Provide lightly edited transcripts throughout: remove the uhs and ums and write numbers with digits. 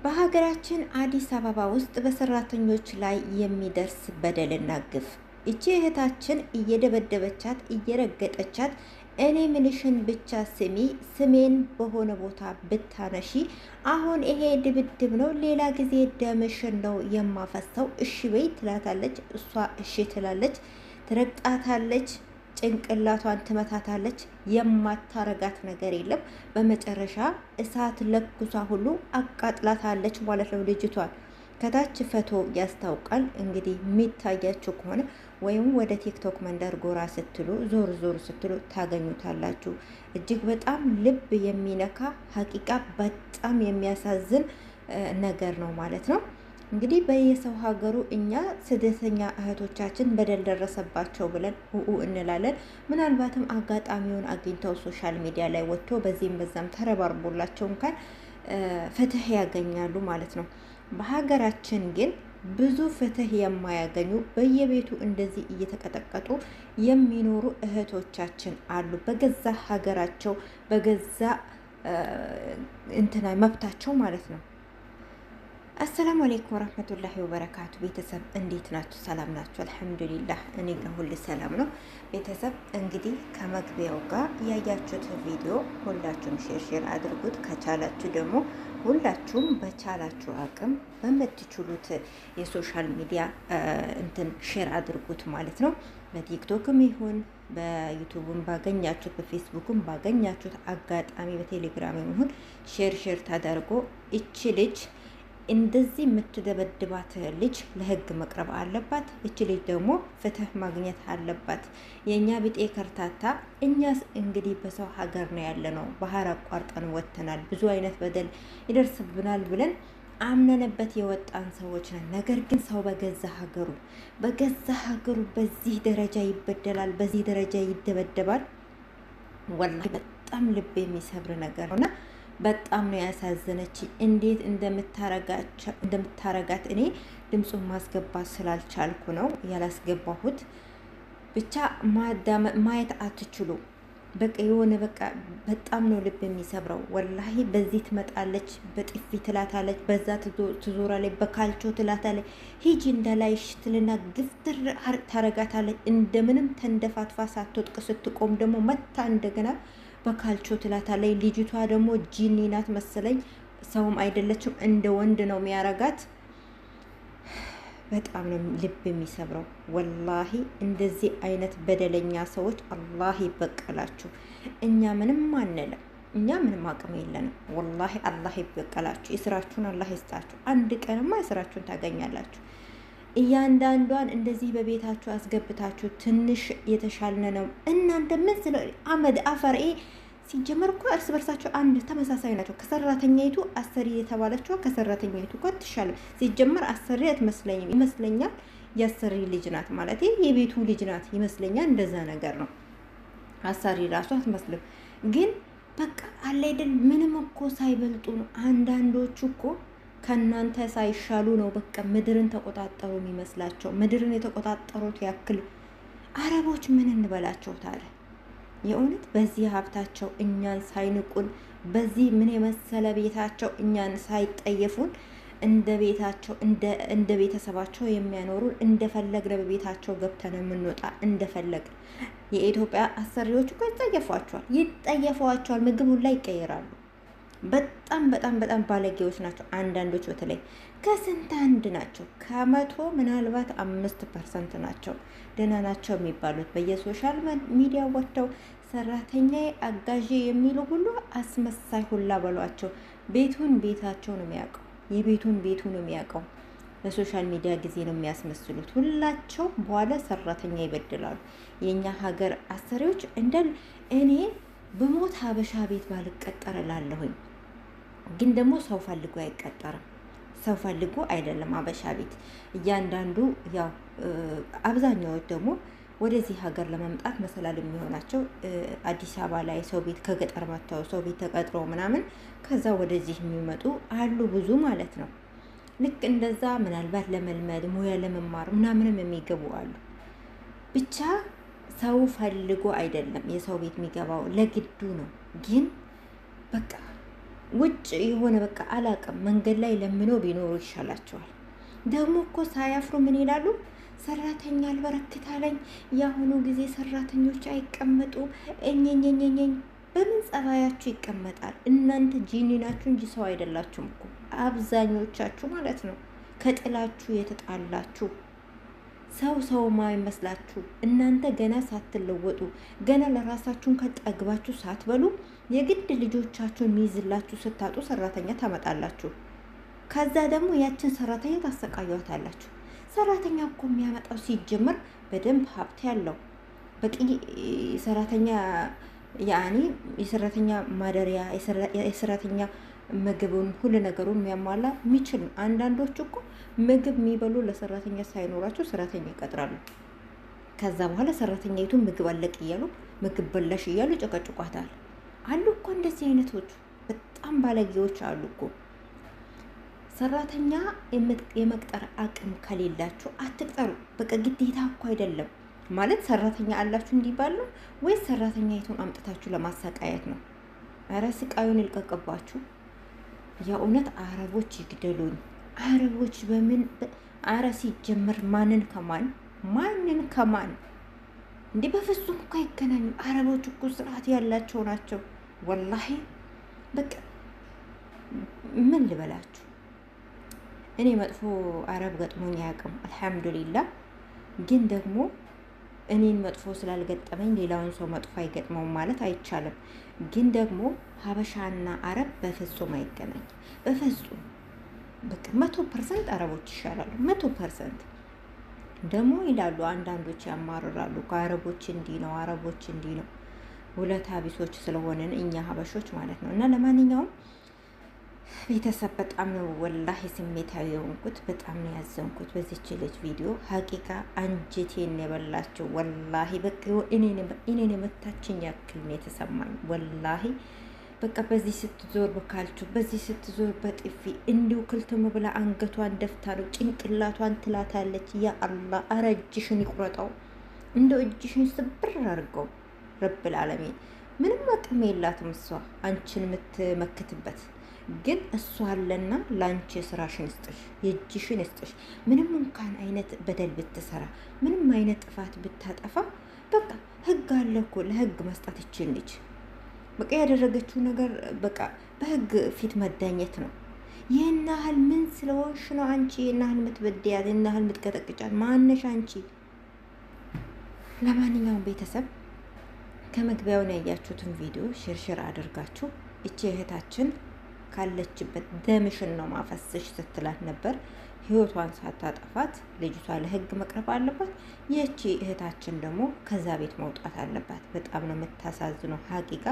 በሀገራችን አዲስ አበባ ውስጥ በሰራተኞች ላይ የሚደርስ በደልና ግፍ እቺ እህታችን እየደበደበቻት እየረገጠቻት እኔ ምንሽን ብቻ ስሚ፣ ስሜን በሆነ ቦታ ብታነሺ፣ አሁን ይሄ ድብድብ ነው፣ ሌላ ጊዜ ደምሽን ነው የማፈሰው፣ እሺ በይ ትላታለች። እሷ እሺ ትላለች፣ ትረግጣታለች፣ ጭንቅላቷን ትመታታለች። የማታረጋት ነገር የለም። በመጨረሻ እሳት ለኩሳ ሁሉ አቃጥላታለች ማለት ነው ልጅቷን። ከታች ፈቶ ያስታውቃል። እንግዲህ የሚታያችሁ ከሆነ ወይም ወደ ቲክቶክ መንደር ጎራ ስትሉ ዞር ዞር ስትሉ ታገኙታላችሁ። እጅግ በጣም ልብ የሚነካ ሀቂቃ በጣም የሚያሳዝን ነገር ነው ማለት ነው። እንግዲህ በየሰው ሀገሩ እኛ ስደተኛ እህቶቻችን በደል ደረሰባቸው ብለን እንላለን። ምናልባትም አጋጣሚውን አግኝተው ሶሻል ሚዲያ ላይ ወጥቶ በዚህም በዛም ተረባርቦላቸው እንኳን ፍትህ ያገኛሉ ማለት ነው። በሀገራችን ግን ብዙ ፍትህ የማያገኙ በየቤቱ እንደዚህ እየተቀጠቀጡ የሚኖሩ እህቶቻችን አሉ። በገዛ ሀገራቸው በገዛ እንትና መብታቸው ማለት ነው። አሰላሙ አለይኩም ወራህመቱላሂ ወበረካቱ። ቤተሰብ እንዴት ናችሁ? ሰላም ናችሁ? አልሐምዱሊላህ እኔ ጋር ሁሉ ሰላም ነው። ቤተሰብ እንግዲህ ከመግቢያው ጋር ያያችሁት ቪዲዮ ሁላችሁም ሼር አድርጉት። ከቻላችሁ ደግሞ ሁላችሁም በቻላችሁ አቅም በምትችሉት የሶሻል ሚዲያ እንትን ሼር አድርጉት ማለት ነው። በቲክቶክም ይሁን በዩቱብም ባገኛችሁት በፌስቡክም ባገኛችሁት አጋጣሚ በቴሌግራምም ይሁን ሼር ታደርጎ እቺ ልጅ እንደዚህ የምትደበድባት ልጅ ለህግ መቅረብ አለባት። እች ልጅ ደግሞ ፍትህ ማግኘት አለባት። የእኛ ቢጤ ከርታታ እኛስ እንግዲህ በሰው ሀገር ነው ያለ ነው። ባህር አቋርጠን ወጥተናል። ብዙ አይነት በደል ይደርስብናል ብለን አምነንበት የወጣን ሰዎች ነን። ነገር ግን ሰው በገዛ ሀገሩ በዚህ ደረጃ ይበደላል፣ በዚህ ደረጃ ይደበደባል። ወላሂ በጣም ልብ የሚሰብር ነገር ነውና በጣም ነው ያሳዘነች። እንዴት እንደምታረጋት እኔ ድምፁን ማስገባት ስላልቻልኩ ነው ያላስገባሁት። ብቻ ማየት አትችሉ። በቃ የሆነ በቃ በጣም ነው ልብ የሚሰብረው ወላሂ። በዚህ ትመጣለች፣ በጥፊ ትላታለች፣ በዛ ትዞራለች፣ በካልቾ ትላታለች። ሂጂ እንዳላይሽ ትልና ግፍትር ታረጋታለች። እንደምንም ተንደፋትፋ ሳትወጥቅ ስትቆም ደግሞ መታ እንደገና በካልቾ ትላታለች። ልጅቷ ደግሞ ጂኒ ናት መሰለኝ፣ ሰውም አይደለችም፣ እንደ ወንድ ነው የሚያረጋት። በጣም ነው ልብ የሚሰብረው ወላሂ። እንደዚህ አይነት በደለኛ ሰዎች አላህ ይበቀላችሁ። እኛ ምንም አንልም፣ እኛ ምንም አቅም የለንም። ወላሂ አላህ ይበቀላችሁ። የስራችሁን አላህ ይስጣችሁ። አንድ ቀንማ የስራችሁን ታገኛላችሁ። እያንዳንዷን እንደዚህ በቤታችሁ አስገብታችሁ ትንሽ የተሻልነ ነው እናንተ ምን ስለ አመድ አፈር ሲጀመር እኮ እርስ በርሳቸው አንድ ተመሳሳይ ናቸው። ከሰራተኛይቱ አሰሪ የተባለችው ከሰራተኛይቱ እኮ ትሻለ። ሲጀመር አሰሪ አትመስለኝም፣ ይመስለኛል የአሰሪ ልጅ ናት ማለት የቤቱ ልጅ ናት ይመስለኛል። እንደዛ ነገር ነው። አሰሪ ራሱ አትመስልም። ግን በቃ አለ አይደል ምንም እኮ ሳይበልጡ ነው። አንዳንዶቹ እኮ ከናንተ ሳይሻሉ ነው በቃ ምድርን ተቆጣጠሩ የሚመስላቸው። ምድርን የተቆጣጠሩት ያክል አረቦች ምን እንበላቸው ታዲያ? የእውነት በዚህ ሀብታቸው እኛን ሳይንቁን፣ በዚህ ምን የመሰለ ቤታቸው እኛን ሳይጠየፉን፣ እንደ ቤታቸው እንደ ቤተሰባቸው የሚያኖሩን፣ እንደፈለግን በቤታቸው ገብተን የምንወጣ እንደፈለግን። የኢትዮጵያ አሰሪዎች እኮ ይጠየፏቸዋል። ምግብ ሁላ ይቀይራሉ። በጣም ባለጌዎች ናቸው አንዳንዶች። በተለይ ከስንት አንድ ናቸው፣ ከመቶ ምናልባት 5% ናቸው ደህና ናቸው የሚባሉት። በየሶሻል ሚዲያ ወጥተው ሰራተኛ አጋዥ የሚሉ ሁሉ አስመሳይ ሁላ በሏቸው። ቤታቸው ነው የሚያውቀው፣ ቤቱ ነው የሚያውቀው። ለሶሻል ሚዲያ ጊዜ ነው የሚያስመስሉት ሁላቸው። በኋላ ሰራተኛ ይበድላሉ። የኛ ሀገር አሰሪዎች እኔ በሞት ሀበሻ ቤት ባልቀጠር እላለሁኝ። ግን ደግሞ ሰው ፈልጎ አይቀጠርም። ሰው ፈልጎ አይደለም ሀበሻ ቤት። እያንዳንዱ ያው አብዛኛዎች ደግሞ ወደዚህ ሀገር ለመምጣት መሰላል የሚሆናቸው አዲስ አበባ ላይ ሰው ቤት ከገጠር መጥተው ሰው ቤት ተቀጥረው ምናምን ከዛ ወደዚህ የሚመጡ አሉ ብዙ ማለት ነው። ልክ እንደዛ ምናልባት ለመልመድ ሙያ ለመማር ምናምንም የሚገቡ አሉ። ብቻ ሰው ፈልጎ አይደለም የሰው ቤት የሚገባው፣ ለግዱ ነው። ግን በቃ ውጭ የሆነ በቃ አላቅም መንገድ ላይ ለምነው ቢኖሩ ይሻላቸዋል። ደግሞ እኮ ሳያፍሩ ምን ይላሉ? ሰራተኛ አልበረክታለኝ፣ የአሁኑ ጊዜ ሰራተኞች አይቀመጡ እኘኘኘኘኝ። በምን ጸባያችሁ ይቀመጣል? እናንተ ጂኒ ናችሁ እንጂ ሰው አይደላችሁም እኮ አብዛኞቻችሁ ማለት ነው። ከጥላችሁ የተጣላችሁ ሰው ማይመስላችሁ እናንተ ገና ሳትለወጡ ገና ለራሳችሁን ከጠግባችሁ ሳትበሉ የግድ ልጆቻችሁን ሚይዝላችሁ ስታጡ ሰራተኛ ታመጣላችሁ። ከዛ ደግሞ ያችን ሰራተኛ ታሰቃዩታላችሁ። ሰራተኛ እኮ የሚያመጣው ሲጀምር በደንብ ሀብት ያለው በቂ ሰራተኛ ያኔ የሰራተኛ ማደሪያ የሰራተኛ ምግቡን ሁሉ ነገሩን የሚያሟላ የሚችል። አንዳንዶቹ እኮ ምግብ የሚበሉ ለሰራተኛ ሳይኖራቸው ሰራተኛ ይቀጥራሉ። ከዛ በኋላ ሰራተኛይቱን ምግብ አለቅ እያሉ ምግብ በላሽ እያሉ ጨቀጭቋታል። አሉ እኮ እንደዚህ አይነቶቹ በጣም ባለጌዎች አሉ እኮ። ሰራተኛ የመቅጠር አቅም ከሌላችሁ አትቅጠሩ። በቃ ግዴታ እኮ አይደለም ማለት ሰራተኛ አላችሁ እንዲባል ነው ወይስ ሰራተኛይቱን አምጥታችሁ ለማሰቃየት ነው? ኧረ ስቃዩን ይልቀቅባችሁ። የእውነት አረቦች ይግደሉኝ። አረቦች በምን አረ ሲጀምር ማንን ከማን እንዲህ በፍጹም እኮ አይገናኙም። አረቦች እኮ ስርዓት ያላቸው ናቸው። ወላሂ በቃ ምን ልበላችሁ፣ እኔ መጥፎ አረብ ገጥሞኝ አያውቅም አልሐምዱሊላህ። ግን ደግሞ እኔን መጥፎ ስላልገጠመኝ ሌላውን ሰው መጥፎ አይገጥመውም ማለት አይቻልም። ግን ደግሞ ሀበሻና አረብ በፍጹም አይገናኝ። በፍጹም በቃ 100% አረቦች ይሻላሉ። 100% ደግሞ ይላሉ አንዳንዶች ያማርራሉ። ከአረቦች እንዲህ ነው፣ አረቦች እንዲህ ነው። ውለታ ቢሶች ስለሆንን እኛ ሀበሾች ማለት ነው። እና ለማንኛውም ቤተሰብ በጣም ነው ወላሂ ስሜታዊ የሆንኩት፣ በጣም ነው ያዘንኩት በዚች ልጅ ቪዲዮ። ሀቂቃ አንጀቴን የበላቸው ወላሂ በቃ እኔን የመታችኝ ያክል ነው የተሰማኝ ወላሂ። በቃ በዚህ ስትዞር በካልቹ፣ በዚህ ስትዞር በጥፊ እንዲሁ ክልትም ብላ አንገቷን ደፍታ ነው ጭንቅላቷን ትላታለች። ያ አላህ አረ እጅሽን ይቁረጠው፣ እንደው እጅሽን ስብር አድርገው። ረብል ዓለሚን ምንም አቅም የላትም እሷ አንቺን የምትመክትበት። ግን እሷ አለና ለአንቺ ስራሽን ስጥሽ፣ የእጅሽን ስጥሽ። ምንም እንኳን አይነት በደል ብትሰራ፣ ምንም አይነት ጥፋት ብታጠፋ፣ በቃ ህግ አለ እኮ ለህግ መስጠት ይችል ልጅ። በቃ ያደረገችው ነገር በቃ በህግ ፊት መዳኘት ነው። ይህን ያህል ምን ስለሆንሽ ነው አንቺ ይህን ያህል የምትበድያት፣ ይህን ያህል የምትቀጠቅጫት? ማነሽ አንቺ? ለማንኛውም ቤተሰብ ከመግቢያውን ያያችሁትን ቪዲዮ ሽርሽር አድርጋችሁ እቺ እህታችን ካለችበት ደምሽን ነው ማፈስሽ ስትላት ነበር። ህይወቷን ሳታጠፋት ልጅቷ ለህግ መቅረብ አለባት። ይህቺ እህታችን ደግሞ ከዛ ቤት መውጣት አለባት። በጣም ነው የምታሳዝነው ሀቂቃ።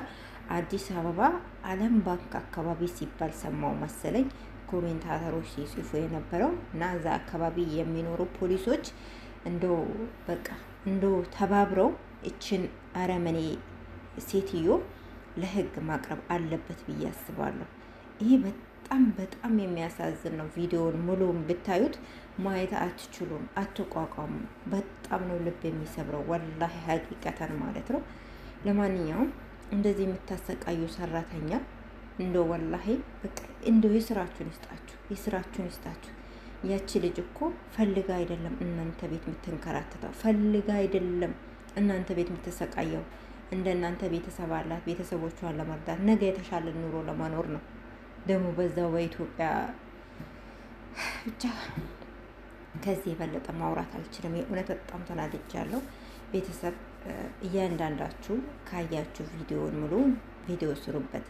አዲስ አበባ አለም ባንክ አካባቢ ሲባል ሰማው መሰለኝ ኮሜንታተሮች ሲጽፉ የነበረው እና እዛ አካባቢ የሚኖሩ ፖሊሶች እንደው በቃ እንደው ተባብረው እችን አረመኔ ሴትዮ ለህግ ማቅረብ አለበት ብዬ አስባለሁ። ይሄ በጣም የሚያሳዝን ነው። ቪዲዮውን ሙሉውን ብታዩት ማየት አትችሉም፣ አትቋቋሙ። በጣም ነው ልብ የሚሰብረው ወላሂ ሀቂቀተን ማለት ነው። ለማንኛውም እንደዚህ የምታሰቃዩ ሰራተኛ እንደው ወላሂ በቃ እንደው የስራችሁን ይስጣችሁ። ያቺ ልጅ እኮ ፈልጋ አይደለም እናንተ ቤት የምትንከራተተው፣ ፈልጋ አይደለም እናንተ ቤት የምትሰቃየው። እንደናንተ ቤተሰብ አላት፣ ቤተሰቦቿን ለመርዳት ነገ የተሻለ ኑሮ ለመኖር ነው። ደግሞ በዛው በኢትዮጵያ ብቻ ከዚህ የበለጠ ማውራት አልችልም። የእውነት በጣም ተናድጃለሁ። ቤተሰብ እያንዳንዳችሁ ካያችሁ ቪዲዮውን ሙሉ ቪዲዮ ስሩበት።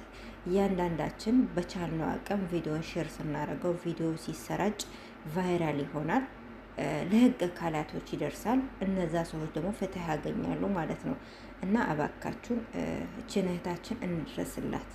እያንዳንዳችን በቻልነው አቅም ቪዲዮን ሼር ስናደርገው ቪዲዮ ሲሰራጭ ቫይራል ይሆናል፣ ለህግ አካላቶች ይደርሳል። እነዛ ሰዎች ደግሞ ፍትህ ያገኛሉ ማለት ነው። እና እባካችሁን እችን እህታችን እንድረስላት።